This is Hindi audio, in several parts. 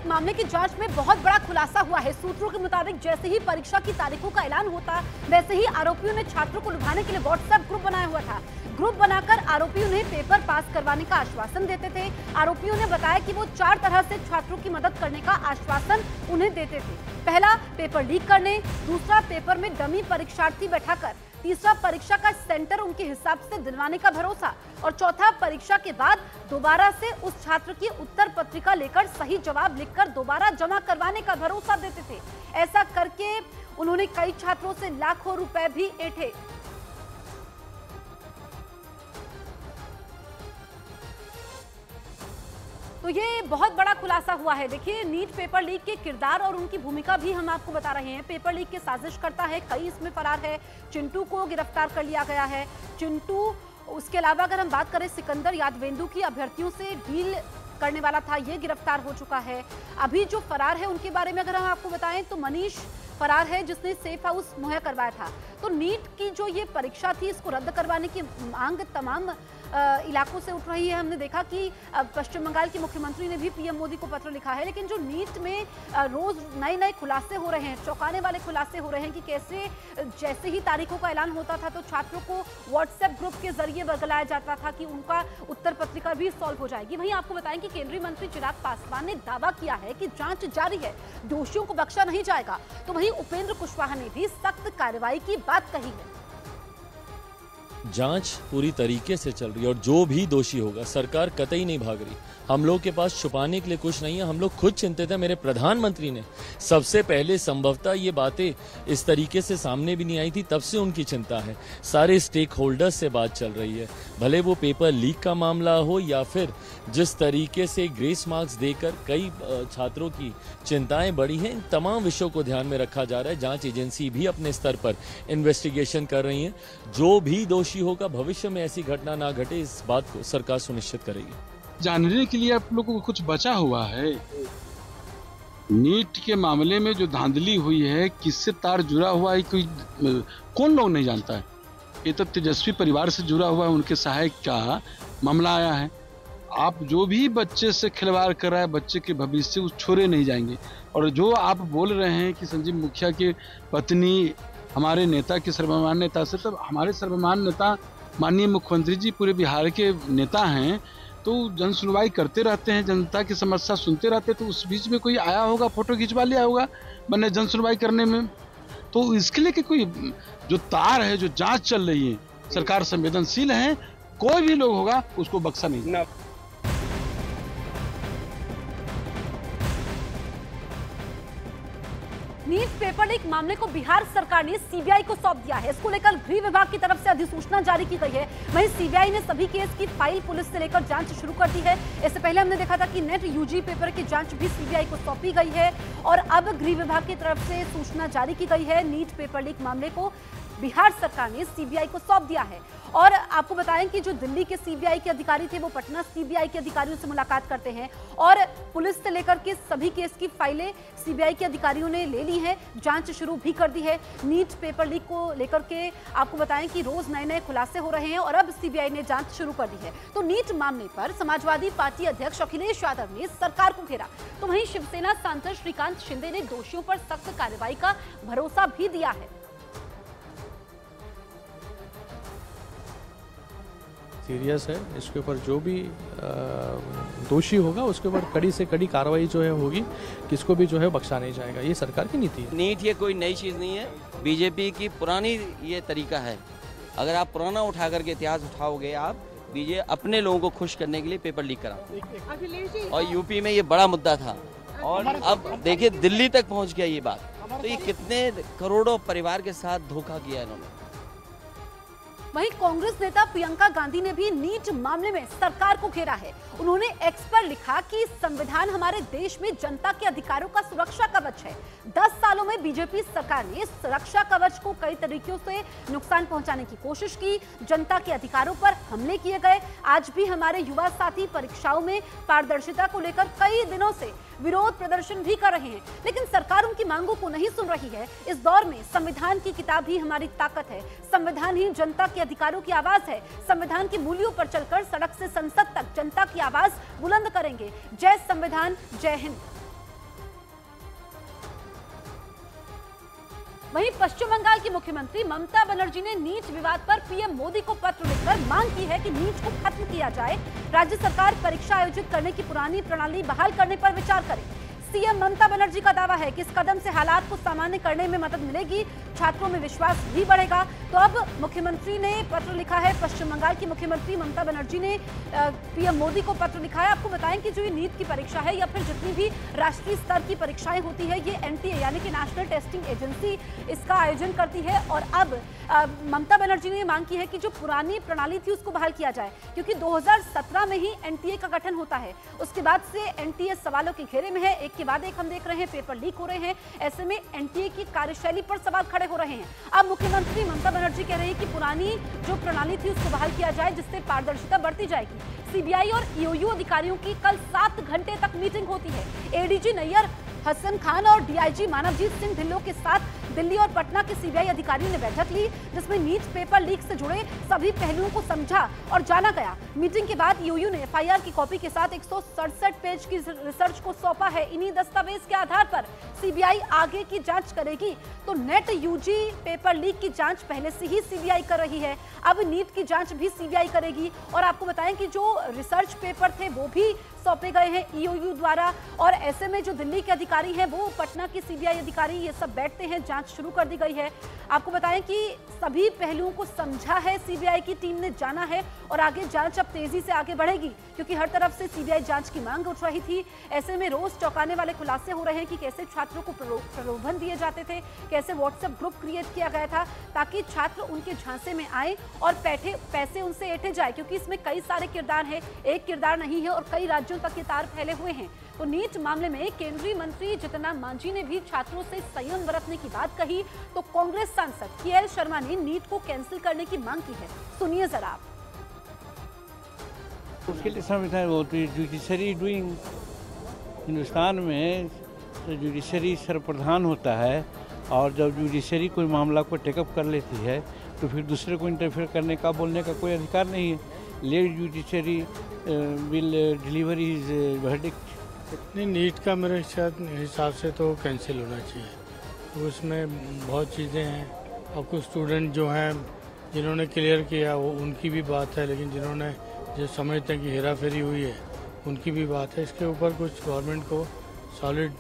लीक मामले की जांच में बहुत बड़ा खुलासा हुआ है। सूत्रों के मुताबिक जैसे ही परीक्षा की तारीखों का ऐलान होता, वैसे ही आरोपियों ने छात्रों को लुभाने के लिए व्हाट्सएप ग्रुप बनाया हुआ था। ग्रुप बनाकर आरोपी उन्हें पेपर पास करवाने का आश्वासन देते थे। आरोपियों ने बताया कि वो 4 तरह से छात्रों की मदद करने का आश्वासन उन्हें देते थे। पहला, पेपर लीक करने, दूसरा, पेपर में डमी परीक्षार्थी बैठाकर, तीसरा, परीक्षा का सेंटर उनके हिसाब से दिलवाने का भरोसा, और चौथा, परीक्षा के बाद दोबारा से उस छात्र की उत्तर पत्रिका लेकर सही जवाब लिखकर दोबारा जमा करवाने का भरोसा देते थे। ऐसा करके उन्होंने कई छात्रों से लाखों रुपए भी ऐंठे। तो ये बहुत बड़ा खुलासा हुआ है। देखिए, नीट पेपर लीक के किरदार और उनकी भूमिका भी हम आपको बता रहे हैं। पेपर लीक के साजिश करता है, कई इसमें फरार है। चिंटू को गिरफ्तार कर लिया गया है। चिंटू, उसके अलावा अगर हम बात करें सिकंदर यादवेंदु की, अभ्यर्थियों से डील करने वाला था, ये गिरफ्तार हो चुका है। अभी जो फरार है उनके बारे में अगर हम आपको बताएं तो मनीष फरार है, जिसने सेफ हाउस मुहैया करवाया था। तो नीट की जो ये परीक्षा थी, इसको रद्द करवाने की मांग तमाम इलाकों से उठ रही है। हमने देखा कि पश्चिम बंगाल के मुख्यमंत्री ने भी पीएम मोदी को पत्र लिखा है। लेकिन जो नीट में रोज नए नए खुलासे हो रहे हैं, चौंकाने वाले खुलासे हो रहे हैं कि कैसे जैसे ही तारीखों का ऐलान होता था तो छात्रों को व्हाट्सएप ग्रुप के जरिए बरगलाया जाता था कि उनका उत्तर पत्रिका भी सॉल्व हो जाएगी। वहीं आपको बताएं कि केंद्रीय मंत्री चिराग पासवान ने दावा किया है कि जांच जारी है, दोषियों को बख्शा नहीं जाएगा। तो वहीं उपेंद्र कुशवाहा ने भी सख्त कार्रवाई की बात कही है। जांच पूरी तरीके से चल रही है और जो भी दोषी होगा, सरकार कतई नहीं भाग रही। हम लोग के पास छुपाने के लिए कुछ नहीं है। हम लोग खुद चिंतित हैं। मेरे प्रधानमंत्री ने सबसे पहले, संभवतः ये बातें इस तरीके से सामने भी नहीं आई थी, तब से उनकी चिंता है। सारे स्टेक होल्डर्स से बात चल रही है, भले वो पेपर लीक का मामला हो या फिर जिस तरीके से ग्रेस मार्क्स देकर कई छात्रों की चिंताएं बढ़ी हैं। इन तमाम विषयों को ध्यान में रखा जा रहा है। जांच एजेंसी भी अपने स्तर पर इन्वेस्टिगेशन कर रही है। जो भी दोषी होगा, भविष्य में ऐसी घटना ना घटे, इस बात को सरकार सुनिश्चित करेगी। जानने के लिए आप लोगों को कुछ बचा हुआ है? नीट के मामले में जो धांधली हुई है, किससे तार जुड़ा हुआ है, कोई कौन लोग नहीं जानता है। ये तो तेजस्वी परिवार से जुड़ा हुआ है, उनके सहायक का मामला आया है। आप जो भी बच्चे से खिलवाड़ कर रहा है, बच्चे के भविष्य उस छोड़े नहीं जाएंगे। और जो आप बोल रहे हैं कि संजीव मुखिया की पत्नी हमारे नेता के सर्वमान्य नेता से, तब हमारे सर्वमान्य नेता माननीय मुख्यमंत्री जी पूरे बिहार के नेता हैं, तो जन सुनवाई करते रहते हैं, जनता की समस्या सुनते रहते हैं। तो उस बीच में कोई आया होगा, फोटो खिंचवा लिया होगा मैंने जन सुनवाई करने में। तो इसके लिए कि कोई जो तार है, जो जांच चल रही है, सरकार संवेदनशील है, कोई भी लोग होगा उसको बख्शा नहीं। नीट पेपर लीक मामले को बिहार सरकार ने सीबीआई को सौंप दिया है। इसको लेकर गृह विभाग की तरफ से अधिसूचना जारी की गई है। वहीं सीबीआई ने सभी केस की फाइल पुलिस से लेकर जांच शुरू कर दी है। इससे पहले हमने देखा था कि नेट यूजी पेपर की जांच भी सीबीआई को सौंपी गई है और अब गृह विभाग की तरफ से सूचना जारी की गई है। नीट पेपर लीक मामले को बिहार सरकार ने सीबीआई को सौंप दिया है। और आपको बताएं कि जो दिल्ली के सीबीआई के अधिकारी थे, वो पटना सीबीआई के अधिकारियों से मुलाकात करते हैं और पुलिस से लेकर के सभी केस की फाइलें सीबीआई के अधिकारियों ने ले ली है, जांच शुरू भी कर दी है। नीट पेपर लीक को लेकर के आपको बताएं कि रोज नए नए खुलासे हो रहे हैं और अब सीबीआई ने जांच शुरू कर दी है। तो नीट मामले पर समाजवादी पार्टी अध्यक्ष अखिलेश यादव ने सरकार को घेरा, तो वहीं शिवसेना सांसद श्रीकांत शिंदे ने दोषियों पर सख्त कार्रवाई का भरोसा भी दिया है। सीरियस है, इसके ऊपर जो भी दोषी होगा उसके ऊपर कड़ी से कड़ी कार्रवाई जो है होगी, किसको भी जो है बख्शा नहीं जाएगा। ये सरकार की नीति है। नीट ये कोई नई चीज़ नहीं है, बीजेपी की पुरानी ये तरीका है। अगर आप पुराना उठा करके इतिहास उठाओगे, आप बीजेपी अपने लोगों को खुश करने के लिए पेपर लीक करा। और यूपी में ये बड़ा मुद्दा था और अब देखिए दिल्ली तक पहुँच गया ये बात। तो ये कितने करोड़ों परिवार के साथ धोखा किया इन्होंने। वहीं कांग्रेस नेता प्रियंका गांधी ने भी नीट मामले में सरकार को घेरा है। उन्होंने एक्स पर लिखा कि संविधान हमारे देश में जनता के अधिकारों का सुरक्षा कवच है। 10 सालों में बीजेपी सरकार ने सुरक्षा कवच को कई तरीकों से नुकसान पहुंचाने की कोशिश की, जनता के अधिकारों पर हमले किए गए। आज भी हमारे युवा साथी परीक्षाओं में पारदर्शिता को लेकर कई दिनों से विरोध प्रदर्शन भी कर रहे हैं, लेकिन सरकार उनकी मांगों को नहीं सुन रही है। इस दौर में संविधान की किताब ही हमारी ताकत है, संविधान ही जनता के अधिकारों की आवाज है। संविधान के मूल्यों पर चलकर सड़क से संसद तक जनता की आवाज बुलंद करेंगे। जय संविधान, जय हिंद। वहीं पश्चिम बंगाल की मुख्यमंत्री ममता बनर्जी ने नीट विवाद पर पीएम मोदी को पत्र लिखकर मांग की है कि नीट को खत्म किया जाए। राज्य सरकार परीक्षा आयोजित करने की पुरानी प्रणाली बहाल करने पर विचार करे। सीएम ममता बनर्जी का दावा है कि इस कदम से हालात को सामान्य करने में मदद मिलेगी, छात्रों में विश्वास भी बढ़ेगा। तो अब मुख्यमंत्री ने पत्र लिखा है, पश्चिम बंगाल की मुख्यमंत्री ममता बनर्जी ने पीएम मोदी को पत्र लिखा है। आपको बताएं कि जो ये नीट की परीक्षा है या फिर जितनी भी राष्ट्रीय स्तर की परीक्षाएं होती है, ये एनटीए यानी कि नेशनल टेस्टिंग एजेंसी इसका आयोजन करती है। और अब ममता बनर्जी ने मांग की है कि जो पुरानी प्रणाली थी उसको बहाल किया जाए, क्योंकि 2017 में ही एनटीए का गठन होता है। उसके बाद से एनटीए सवालों के घेरे में है, एक के बाद एक हम देख रहे हैं पेपर लीक हो रहे हैं। ऐसे में एनटीए की कार्यशैली पर सवाल खड़े हो रहे हैं। अब मुख्यमंत्री ममता बनर्जी कह रहे हैं कि पुरानी जो प्रणाली थी उसको बहाल किया जाए, जिससे पारदर्शिता बढ़ती जाएगी। सीबीआई और ईओयू अधिकारियों की कल 7 घंटे तक मीटिंग होती है। एडीजी नैयर हसन खान और डीआईजी मानवजीत सिंह ढिल्लों के साथ दिल्ली और पटना के सीबीआई अधिकारियों ने बैठक ली, जिसमें नीट पेपर लीक से जुड़े सभी पहलुओं को समझा और जाना गया। मीटिंग के बाद ईओयू ने एफआईआर की कॉपी के साथ 167 पेज की रिसर्च को सौंपा है। इन्हीं दस्तावेज के आधार पर सीबीआई आगे की जांच करेगी। तो नेट यूजी पेपर लीक की जांच पहले से ही सीबीआई कर रही है, अब नीट की जांच भी सीबीआई करेगी। और आपको बताएं कि जो रिसर्च पेपर थे वो भी सौंपे गए हैं ईओयू द्वारा। और ऐसे में जो दिल्ली के अधिकारी हैं, वो पटना के सीबीआई अधिकारी, ये सब बैठते हैं, जांच शुरू कर दी गई है। आपको बताएं कि सभी पहलुओं को समझा है सीबीआई की टीम ने, जाना है और आगे जांच अब तेजी से आगे बढ़ेगी, क्योंकि हर तरफ से सीबीआई जांच की मांग उठ रही थी। ऐसे में रोज चौंकाने वाले खुलासे हो रहे हैं कि कैसे छात्रों को प्रलोभन दिए जाते थे, कैसे व्हाट्सएप ग्रुप क्रिएट किया गया था ताकि छात्र उनके झांसे में आए और पैसे उनसे ऐंठे जाए, क्योंकि इसमें कई सारे किरदार हैं, एक किरदार नहीं है और कई राज्यों तक ये तार फैले हुए हैं। तो नीट मामले में केंद्रीय मंत्री जीतन मांझी ने भी छात्रों से संयम बरतने की बात कही। तो कांग्रेस सांसद केएल शर्मा ने नीट को कैंसिल करने की मांग की है, सुनिए जरा आप। उसके लिए संविधान जुडिशरी डूइंग, हिंदुस्तान में तो जुडिशरी सर्वप्रधान होता है, और जब जुडिशरी कोई मामला को टेकअप कर लेती है तो फिर दूसरे को इंटरफेयर करने का, बोलने का कोई अधिकार नहीं है। Let judiciary will deliver his verdict. नहीं, नीट का मेरे हिसाब से तो कैंसिल होना चाहिए। तो उसमें बहुत चीज़ें हैं, और कुछ स्टूडेंट जो हैं जिन्होंने क्लियर किया वो उनकी भी बात है, लेकिन जिन्होंने जो समझते हैं कि हेरा फेरी हुई है उनकी भी बात है। इसके ऊपर कुछ गवर्नमेंट को सॉलिड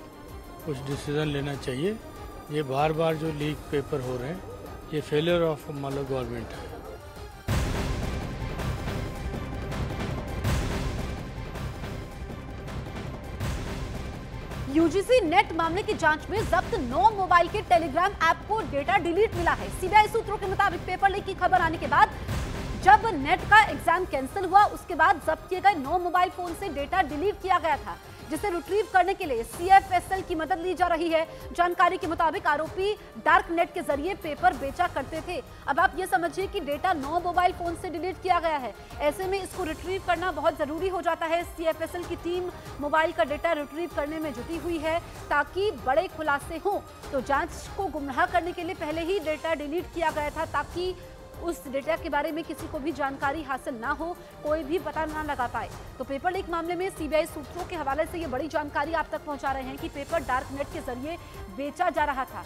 कुछ डिसीजन लेना चाहिए। ये बार बार जो लीक पेपर हो रहे हैं, ये फेलियर ऑफ मतलब गवर्नमेंट है। यूजीसी नेट मामले की जांच में जब्त 9 मोबाइल के टेलीग्राम ऐप को डेटा डिलीट मिला है। सीबीआई सूत्रों के मुताबिक पेपर लीक की खबर आने के बाद जब नेट का एग्जाम कैंसिल हुआ, उसके बाद जब्त किए गए 9 मोबाइल फोन से डेटा डिलीट किया गया था, जिसे रिट्रीव करने के लिए सीएफएसएल की मदद ली जा रही है। जानकारी के मुताबिक आरोपी डार्क नेट के जरिए पेपर बेचा करते थे। अब आप ये समझिए कि डेटा 9 मोबाइल फोन से डिलीट किया गया है। ऐसे में इसको रिट्रीव करना बहुत जरूरी हो जाता है। सीएफएसएल की टीम मोबाइल का डेटा रिट्रीव करने में जुटी हुई है ताकि बड़े खुलासे हों। तो जांच को गुमराह करने के लिए पहले ही डेटा डिलीट किया गया था, ताकि उस डेटा के बारे में किसी को भी जानकारी हासिल ना हो, कोई भी पता ना लगा पाए। तो पेपर लीक मामले में सीबीआई सूत्रों के हवाले से ये बड़ी जानकारी आप तक पहुंचा रहे हैं कि पेपर डार्क नेट के जरिए बेचा जा रहा था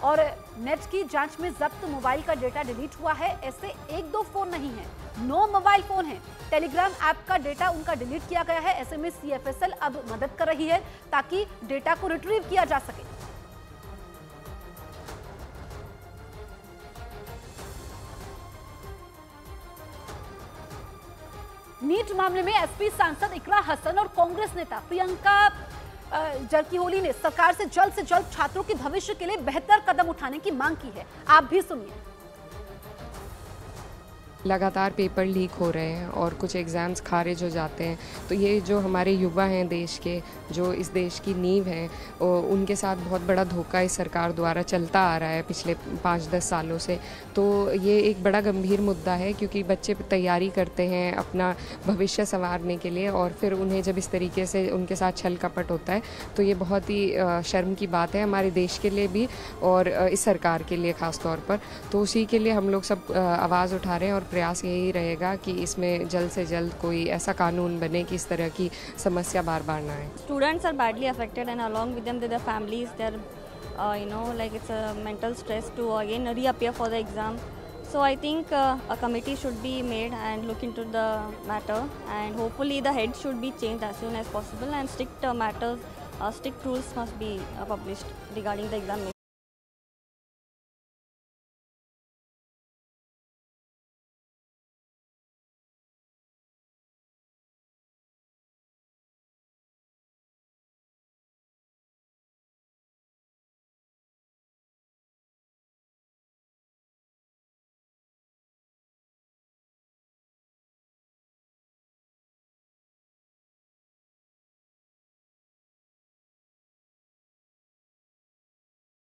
और नेट की जांच में जब्त मोबाइल का डेटा डिलीट हुआ है। ऐसे 1-2 फोन नहीं है, 9 मोबाइल फोन हैं। टेलीग्राम ऐप का डेटा उनका डिलीट किया गया है। ऐसे में सीएफएसएल अब मदद कर रही है ताकि डेटा को रिट्रीव किया जा सके। नीट मामले में एसपी सांसद इकरा हसन और कांग्रेस नेता प्रियंका जरकिहोली ने सरकार से जल्द छात्रों के भविष्य के लिए बेहतर कदम उठाने की मांग की है। आप भी सुनिए। लगातार पेपर लीक हो रहे हैं और कुछ एग्ज़ाम्स खारिज हो जाते हैं, तो ये जो हमारे युवा हैं देश के, जो इस देश की नींव हैं, उनके साथ बहुत बड़ा धोखा इस सरकार द्वारा चलता आ रहा है पिछले 5-10 सालों से। तो ये एक बड़ा गंभीर मुद्दा है, क्योंकि बच्चे तैयारी करते हैं अपना भविष्य संवारने के लिए और फिर उन्हें जब इस तरीके से उनके साथ छल कपट होता है तो ये बहुत ही शर्म की बात है हमारे देश के लिए भी और इस सरकार के लिए ख़ास तौर पर। तो उसी के लिए हम लोग सब आवाज़ उठा रहे हैं और प्रयास यही रहेगा कि इसमें जल्द से जल्द कोई ऐसा कानून बने कि इस तरह की समस्या बार बार ना आए। Students are badly affected and along with them their families, their like it's a mental stress to again reappear for the exam. So I think a committee should be made and look into the matter, and hopefully the head should be changed as soon as possible, and strict rules must be published regarding the examination.